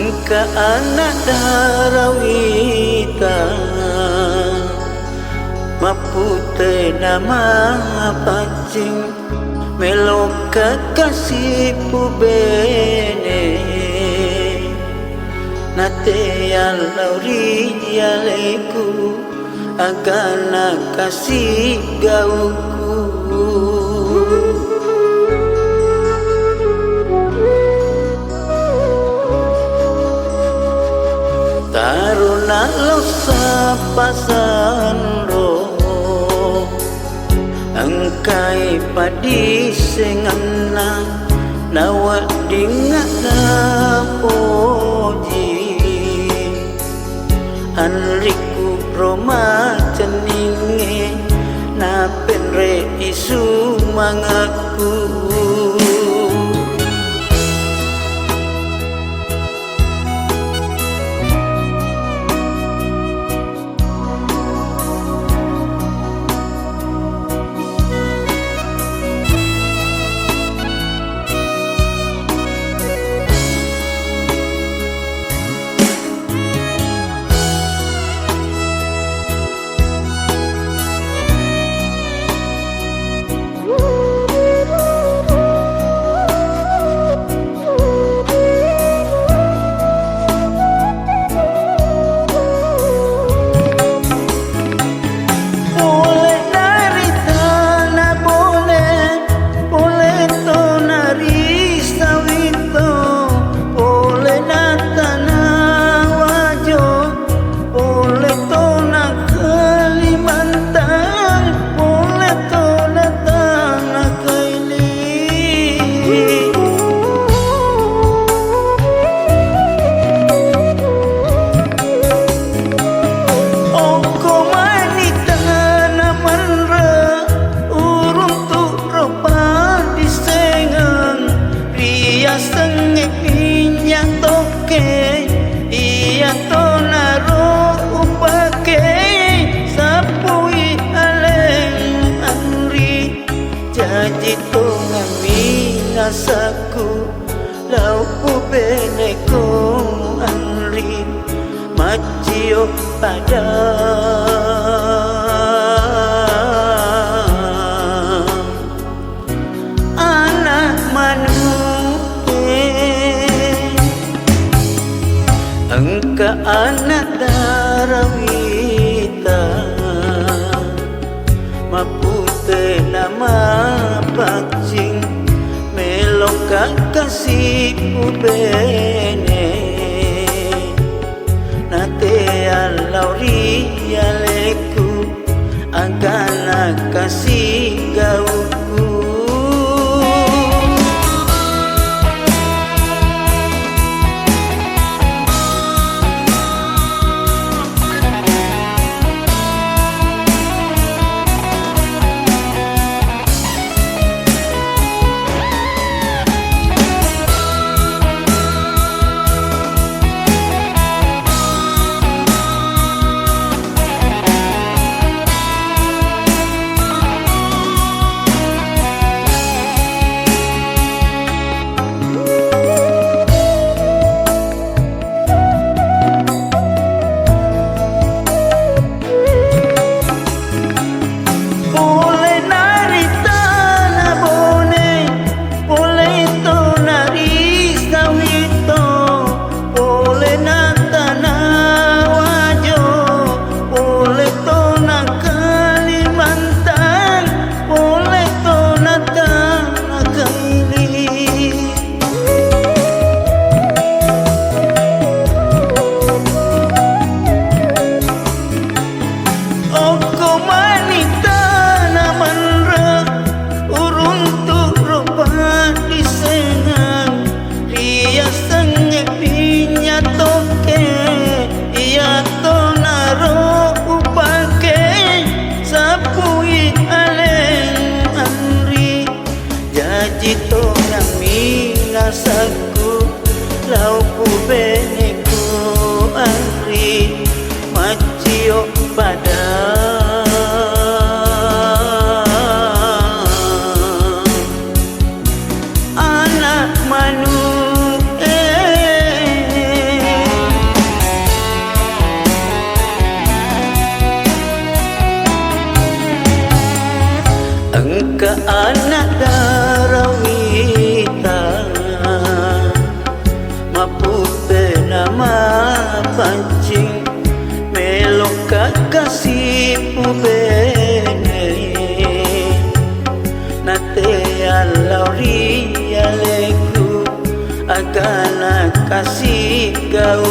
Engka anak darawita mapute nama pancing meloka kasih pubene nate alauri aleku agana kasih gauku taruna lo sapasandro angkai padi sengana nawa dingana poji anriku roma ceninge na penre isu mangaku saku lau pubeneko anri macio pada anak manu engka anak darawita mapute nama pancing meloka kasih pubene nate alauri aleku agana kasih gauku jito nami nasaku lau pubeneko anri macio pada anak manu bene nate alauri aleku agana kasih gau